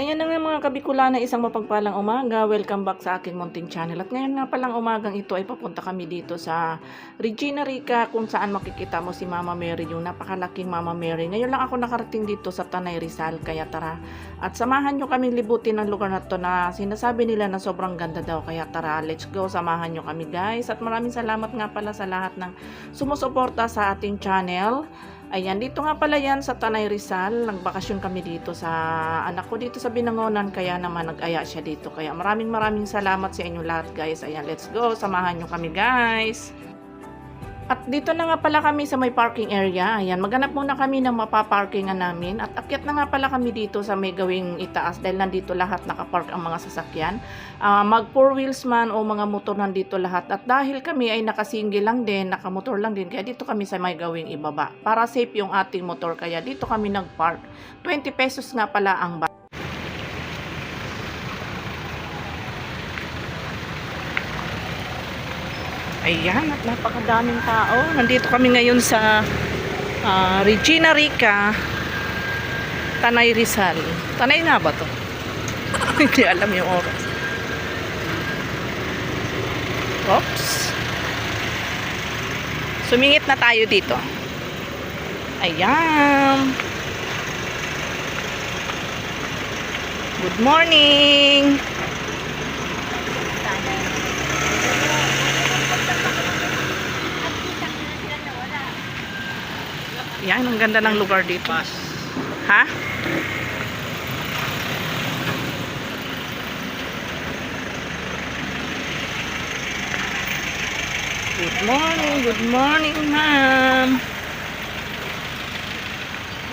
Ayan na nga mga kabikulana, isang mapagpalang umaga. Welcome back sa aking munting channel. At ngayon nga palang umagang ito ay papunta kami dito sa Regina Rica, kung saan makikita mo si Mama Mary, yung napakalaking Mama Mary. Ngayon lang ako nakarating dito sa Tanay Rizal, kaya tara at samahan nyo kaming libutin ng lugar na to na sinasabi nila na sobrang ganda daw. Kaya tara, let's go, samahan nyo kami guys. At maraming salamat nga pala sa lahat ng sumusuporta sa ating channel. Ayan, dito nga pala yan sa Tanay Rizal. Nagbakasyon kami dito sa anak ko dito sa Binangonan, kaya naman nag-aya siya dito. Kaya maraming salamat sa inyo lahat guys. Ayan, let's go. Samahan nyo kami guys. At dito na nga pala kami sa may parking area. Ayan, maghanap muna kami ng mapaparkingan namin. At akyat na nga pala kami dito sa may gawing itaas dahil nandito lahat nakapark ang mga sasakyan. Mag 4 wheels man o mga motor nandito lahat. At dahil kami ay nakasingle lang din, nakamotor lang din, kaya dito kami sa may gawing ibaba. Para safe yung ating motor, kaya dito kami nagpark. 20 pesos nga pala ang bus. Ayan, at napakadaming tao. Nandito kami ngayon sa Regina Rica, Tanay Rizal. Tanay nga ba to? Hindi alam yung oras. Oops. Sumingit na tayo dito. Ayan. Good morning. Yan, ang ganda ng lugar dito. Ha? Good morning, ma'am.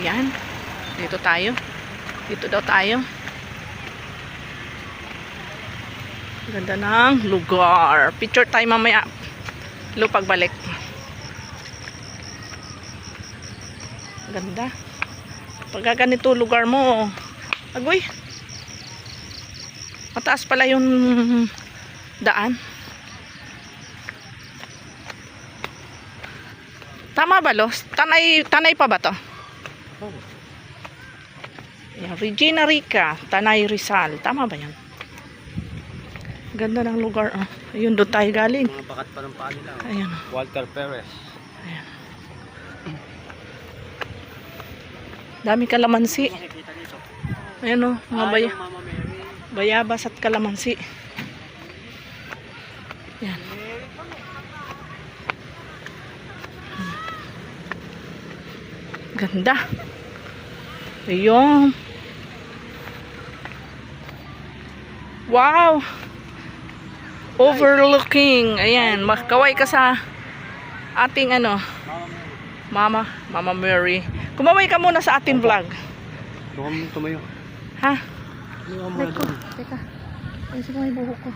Yan. Dito tayo. Dito daw tayo. Ganda ng lugar. Picture tayo mamaya. Pagbalik. Ganda. Pagka ganito lugar mo, agoy, mataas pala yung daan. Tama ba, Los? Tanay pa ba to? Yan, Regina Rica, Tanay Rizal. Tama ba yan? Ganda ng lugar. Ayun, doon tayo galing. Mga bakat pa ng paa nila. Ayan. Walter Perez. Ayan. Dami kalamansi. Ayan o, mga bayabas at kalamansi. Ayan. Ganda. Ayun. Wow. Overlooking. Ayan, makaway ka sa ating Mama Mary. Kumaway ka muna sa ating vlog. Doon mo tumayo. Ha? Doon mo doon. Teka. Ay, sige may buhok ko.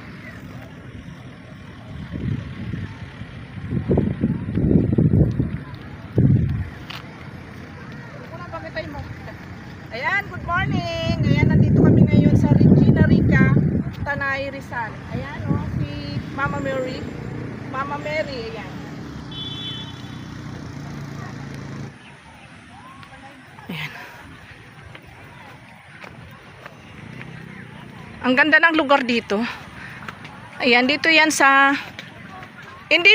Ayan, good morning. Ayan, nandito kami ngayon sa Regina Rica, Tanay Rizal. Ayan o, si Mama Mary. Mama Mary, ayan. Ayan. Ang ganda ng lugar dito. Ayan, dito yan sa hindi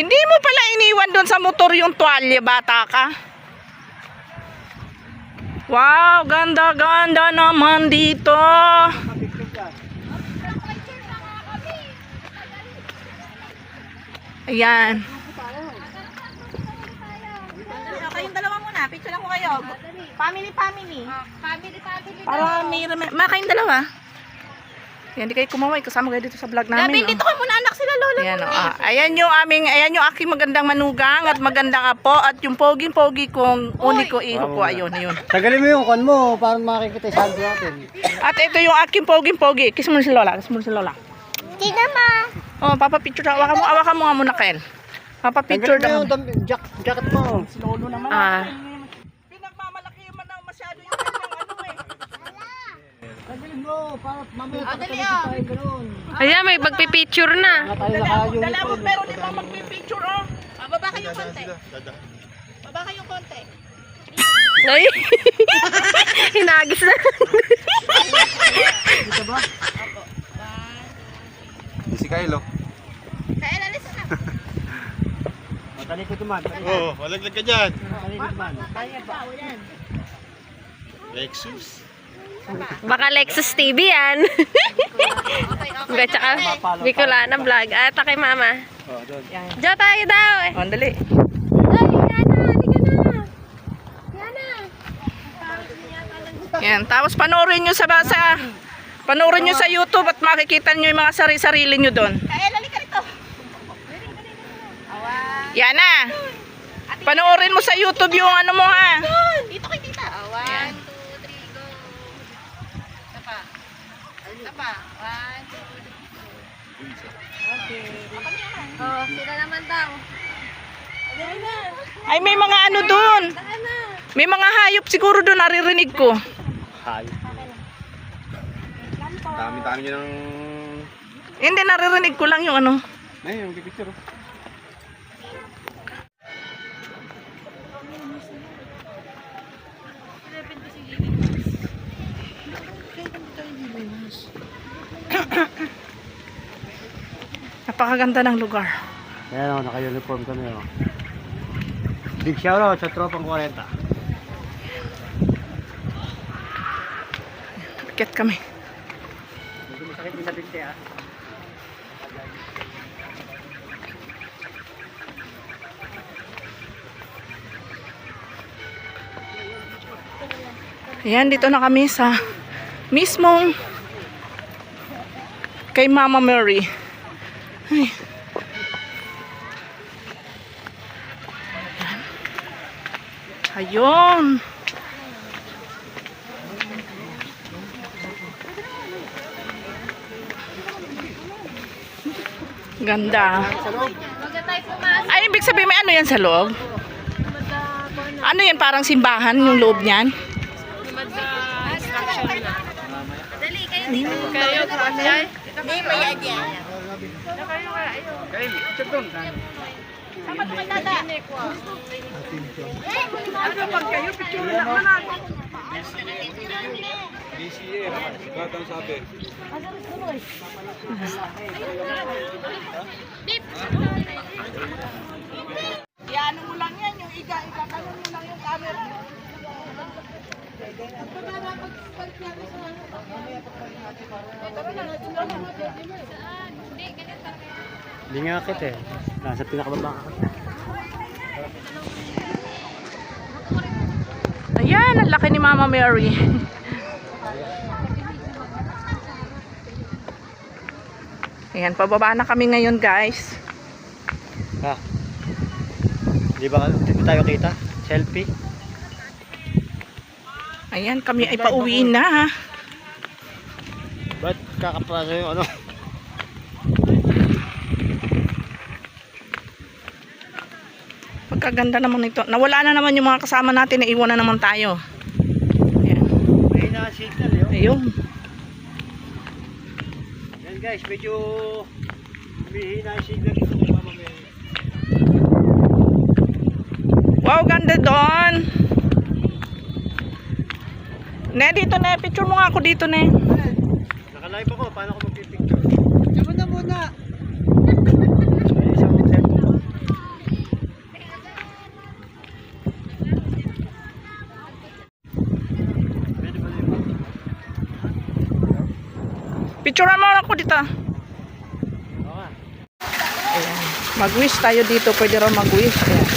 mo pala iniwan doon sa motor yung tuwalya, bata ka. Wow, ganda-ganda naman dito. Ayan. Kayong dalawa muna, picture lang ko kayo. Family. Family. Para may kayong dalawa. Yan, di kayo kumaway. Kasama kayo dito sa vlog namin. Labi, dito kayo muna anak sila lola Ayan, mo. ayan yung aking magandang manugang at magandang apo at yung poging-pogi kong uniko iho ko. Ayun, ayun. Tagalin mo yung kan mo para makikita yung saldo natin. At ito yung aking poging-pogi. Kiss mo na si Lola. Tina ma. Oh, papapicture. Awakan mo nga muna, Ken. Papapicture daw. Jacket mo. Si Lolo naman. Pinagmamalaki man na masyado yung Tagalin mo para mamaya Dali, tayo ganoon. Ayan, may magpipicture na. Dala mo pero di pa magpipicture oh. Baba kayong konti. Baba kayong konti. Ay! Hinagis na. Dito ba? Si Kylo. Kaya lalis na. Matalikod naman. Oo, malaglag ka dyan. Matalikod naman. Lexus. Baka Lexus TV yan. At saka Bicolana Vlog. At kay mama. Oh, doon. Jo, tayo daw eh. Oh, dali. Yan, tapos panoorin nyo panoorin nyo sa YouTube at makikita nyo yung mga sarili nyo doon. Kaya lali ka rito. Yan na. Panoorin mo sa YouTube yung ano mo ha. Dito kay tita. 1, 2, 3, go. Isa pa. Isa pa. 1, 2, 3, go. Oh, sila naman daw. Ay, may mga ano doon. May mga hayop siguro doon, naririnig ko. Hayop. Dami-dami nyo ng... Hindi, naririnig ko lang yung ano. Ay, yung picture. Napakaganda ng lugar. Ayan o, naka-uniform kami o. Big shoutout sa Tropang 40. Akit kami. Hindi masakit din sa binti ah. Ayan, dito na kami sa mismong kay Mama Mary. Ay. Ayun. Ganda. Ay, ibig sabihin may ano yan sa loob? Ano yan, parang simbahan yung loob niyan? Hindi, mayad yan. Sama to kay tata. DCA. Lahat ang sabi. Iano mo lang yan, yung ikakanon mo lang yung camera. Hindi nga akit eh. Nasa pinakababa ka. Ayan, ang laki ni Mama Mary. Ayan, pababa na kami ngayon guys. Ha? Di ba tayo kita? Selfie? Ayan, kami ay pauwi na. Ba't kakapraso yung ano? Pagkaganda naman ito. Nawala na naman yung mga kasama natin, naiwan na naman tayo. Ayan. May na-signal yun. Ayun. Yan guys, medyo humihina yung signal dito kay Mama Mary. Wow, ganda doon. Ne, dito ne. Picture mo nga ako dito ne. Naka-live ako, paano ako magpipicture? Diyan na muna! Ay, isang cellphone ko. Pwede ba rin? Picturean mo ako dito. Okay. Ayan. Mag-wish tayo dito. Pwede raw mag-wish. Ayan.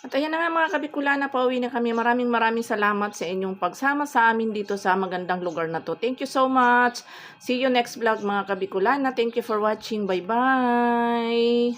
At ayan na nga mga kabikulana, pauwi na kami. Maraming salamat sa inyong pagsama sa amin dito sa magandang lugar na to. Thank you so much. See you next vlog mga kabikulana. Thank you for watching. Bye-bye.